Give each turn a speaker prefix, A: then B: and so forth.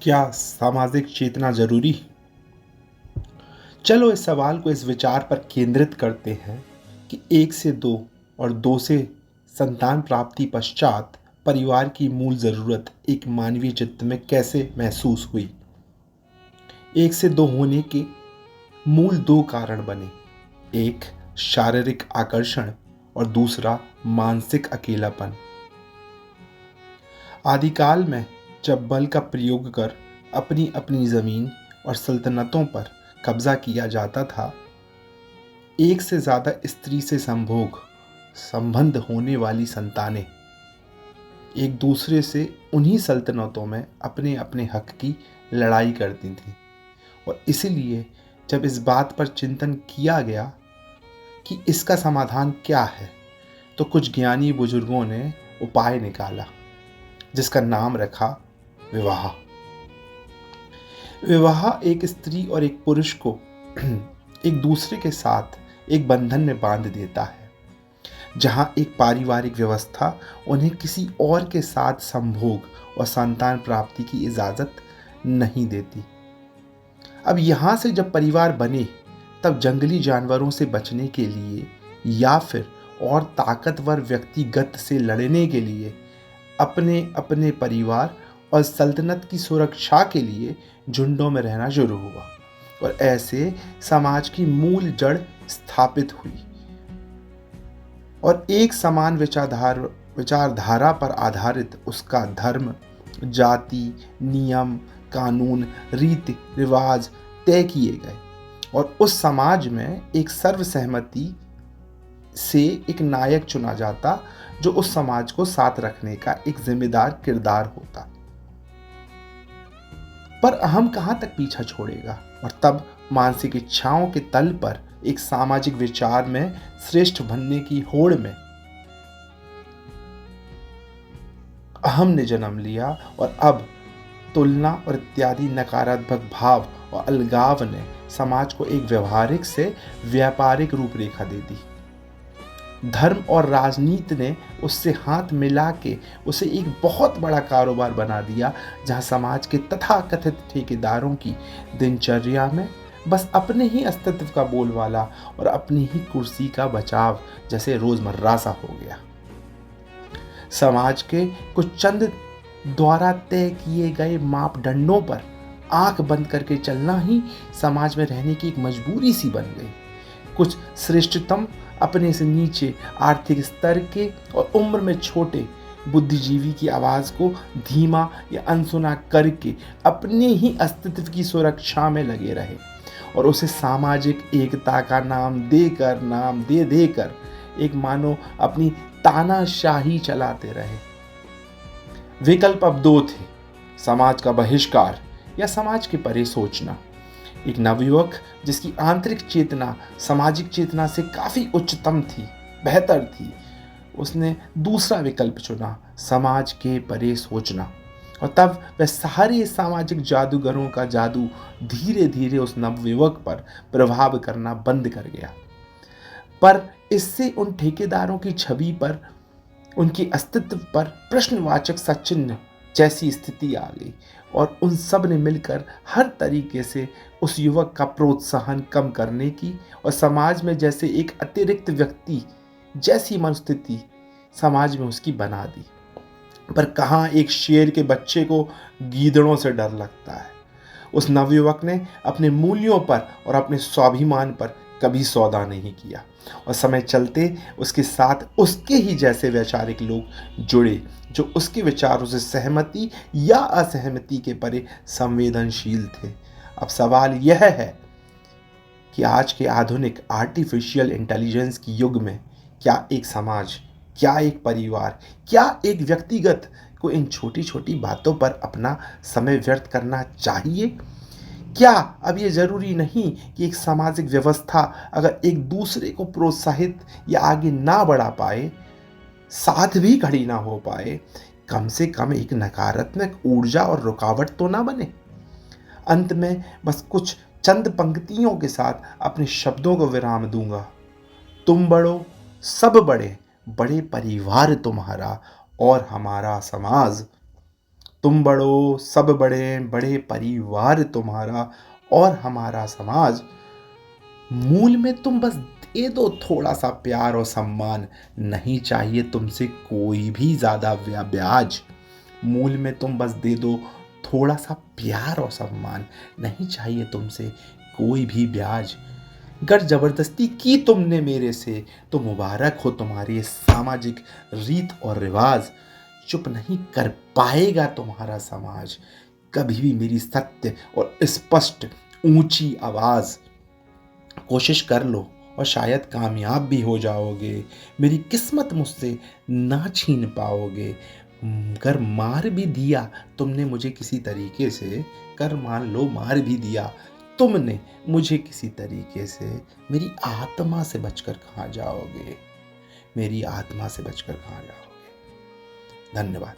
A: क्या सामाजिक चेतना जरूरी? चलो इस सवाल को इस विचार पर केंद्रित करते हैं कि एक से दो और दो से संतान प्राप्ति पश्चात परिवार की मूल जरूरत एक मानवीय चित्त में कैसे महसूस हुई। एक से दो होने के मूल दो कारण बने, एक शारीरिक आकर्षण और दूसरा मानसिक अकेलापन। आदिकाल में जब बल का प्रयोग कर अपनी अपनी जमीन और सल्तनतों पर कब्जा किया जाता था, एक से ज्यादा स्त्री से संबंध होने वाली संतानें एक दूसरे से उन्हीं सल्तनतों में अपने अपने हक की लड़ाई करती थीं। और इसीलिए जब इस बात पर चिंतन किया गया कि इसका समाधान क्या है, तो कुछ ज्ञानी बुजुर्गों ने उपाय निकाला जिसका नाम रखा विवाह। विवाह एक स्त्री और एक पुरुष को एक दूसरे के साथ एक बंधन में बांध देता है, जहां एक पारिवारिक व्यवस्था उन्हें किसी और के साथ संभोग और संतान प्राप्ति की इजाजत नहीं देती। अब यहां से जब परिवार बने, तब जंगली जानवरों से बचने के लिए या फिर और ताकतवर व्यक्तिगत से लड़ने के लिए अपने अपने परिवार और सल्तनत की सुरक्षा के लिए झुंडों में रहना शुरू हुआ और ऐसे समाज की मूल जड़ स्थापित हुई और एक समान विचारधारा पर आधारित उसका धर्म, जाति, नियम, कानून, रीति रिवाज तय किए गए और उस समाज में एक सर्वसहमति से एक नायक चुना जाता जो उस समाज को साथ रखने का एक जिम्मेदार किरदार होता। पर अहम कहां तक पीछा छोड़ेगा और तब मानसिक इच्छाओं के तल पर एक सामाजिक विचार में श्रेष्ठ बनने की होड़ में अहम ने जन्म लिया और अब तुलना और इत्यादि नकारात्मक भाव और अलगाव ने समाज को एक व्यवहारिक से व्यापारिक रूपरेखा दे दी। धर्म और राजनीति ने उससे हाथ मिला के उसे एक बहुत बड़ा कारोबार बना दिया, जहां समाज के तथाकथित ठेकेदारों की दिनचर्या में बस अपने ही अस्तित्व का बोलबाला और अपनी ही कुर्सी का बचाव जैसे रोजमर्रा सा हो गया। समाज के कुछ चंद द्वारा तय किए गए मापदंडों पर आंख बंद करके चलना ही समाज में रहने की एक मजबूरी सी बन गई। कुछ श्रेष्ठतम अपने से नीचे आर्थिक स्तर के और उम्र में छोटे बुद्धिजीवी की आवाज को धीमा या अनसुना करके अपने ही अस्तित्व की सुरक्षा में लगे रहे और उसे सामाजिक एकता का नाम दे देकर एक मानो अपनी तानाशाही चलाते रहे। विकल्प अब दो थे, समाज का बहिष्कार या समाज के परे सोचना। एक नवयुवक जिसकी आंतरिक चेतना सामाजिक चेतना से काफी उच्चतम थी, बेहतर थी, उसने दूसरा विकल्प चुना, समाज के परे सोचना। और तब वह सारे सामाजिक जादूगरों का जादू धीरे धीरे उस नवयुवक पर प्रभाव करना बंद कर गया। पर इससे उन ठेकेदारों की छवि पर, उनके अस्तित्व पर प्रश्नवाचक सा चिन्ह जैसी स्थिति आ गई और उन सब ने मिलकर हर तरीके से उस युवक का प्रोत्साहन कम करने की और समाज में जैसे एक अतिरिक्त व्यक्ति जैसी मनस्थिति समाज में उसकी बना दी। पर कहाँ एक शेर के बच्चे को गीदड़ों से डर लगता है। उस नवयुवक ने अपने मूल्यों पर और अपने स्वाभिमान पर कभी सौदा नहीं किया और समय चलते उसके साथ उसके ही जैसे वैचारिक लोग जुड़े जो उसके विचारों से सहमति या असहमति के परे संवेदनशील थे। अब सवाल यह है कि आज के आधुनिक आर्टिफिशियल इंटेलिजेंस की युग में क्या एक समाज, क्या एक परिवार, क्या एक व्यक्तिगत को इन छोटी छोटी बातों पर अपना समय व्यर्थ करना चाहिए? क्या अब ये जरूरी नहीं कि एक सामाजिक व्यवस्था अगर एक दूसरे को प्रोत्साहित या आगे ना बढ़ा पाए, साथ भी खड़ी ना हो पाए, कम से कम एक नकारात्मक ऊर्जा और रुकावट तो ना बने? अंत में बस कुछ चंद पंक्तियों के साथ अपने शब्दों को विराम दूंगा। तुम बढ़ो, सब बढ़े, बड़े परिवार तुम्हारा और हमारा समाज। तुम बड़ो, सब बड़े, बड़े परिवार तुम्हारा और हमारा समाज। मूल में तुम बस दे दो थोड़ा सा प्यार और सम्मान, नहीं चाहिए तुमसे कोई भी ज़्यादा ब्याज। मूल में तुम बस दे दो थोड़ा सा प्यार और सम्मान, नहीं चाहिए तुमसे कोई भी ब्याज। अगर जबरदस्ती की तुमने मेरे से तो मुबारक हो तुम्हारी ये सामाजिक रीत और रिवाज। चुप नहीं कर पाएगा तुम्हारा समाज, कभी भी मेरी सत्य और स्पष्ट ऊंची आवाज। कोशिश कर लो और शायद कामयाब भी हो जाओगे, मेरी किस्मत मुझसे ना छीन पाओगे। अगर मार भी दिया तुमने मुझे किसी तरीके से, कर मान लो मार भी दिया तुमने मुझे किसी तरीके से, मेरी आत्मा से बचकर कहाँ जाओगे, मेरी आत्मा से बचकर कहाँ जाओगे। धन्यवाद।